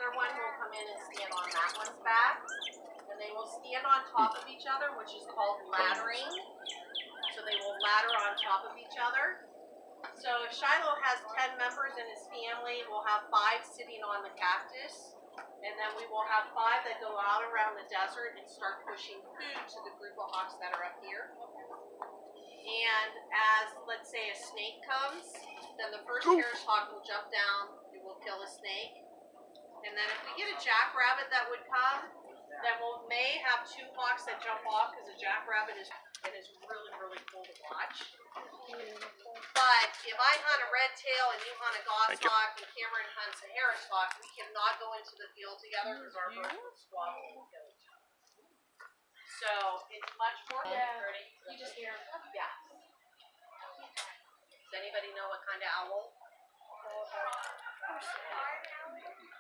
other one will come in and stand on that one's back. And they will stand on top of each other, which is called laddering. So they will ladder on top of each other. So if Shiloh has 10 members in his family, we'll have 5 sitting on the cactus. And then we will have 5 that go out around the desert and start pushing food to the group of hawks that are up here. And as, let's say, a snake comes, then the first Harris hawk will jump down, it will kill a snake. And then if we get a jackrabbit that would come, then we may have 2 hawks that jump off because a jackrabbit is really, really cool to watch. But if I hunt a red tail and you hunt a goshawk and Cameron hunts a Harris hawk, we cannot go into the field together because our birds will squabble and kill each other. So it's much more ready. You just hear them. Yeah. Does anybody know what kind of owl?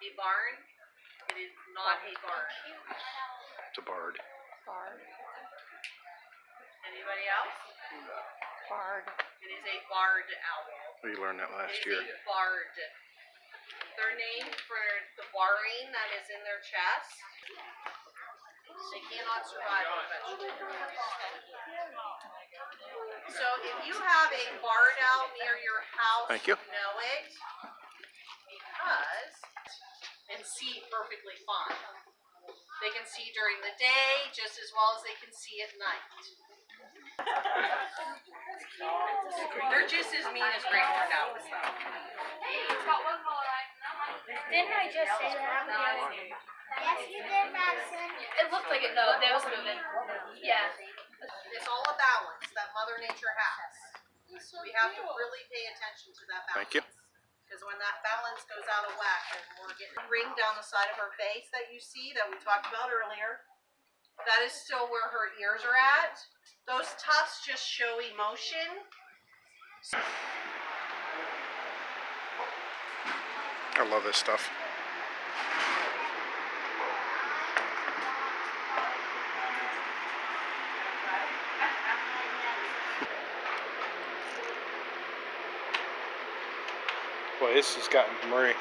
A barn? It is not a barn. It's a bard. Bard. Anybody else? Bard. It is a barred owl. We learned that last It is year. a bard. They're named for the barring that is in their chest. They cannot survive on vegetables. So if you have a barred owl near your house, Thank you. know it because and see perfectly fine. They can see during the day just as well as they can see at night. They're just as mean as great horned owls, though. Didn't I just say that? Yes, you did, Madison. It looked like it, though. That was moving. Yeah. It's all a balance that Mother Nature has. We have to really pay attention to that balance. Thank you. Because when that balance goes out of whack, and we're getting a ring down the side of her face that you see that we talked about earlier, that is still where her ears are at. Those tufts just show emotion. I love this stuff. Boy, this has gotten Murray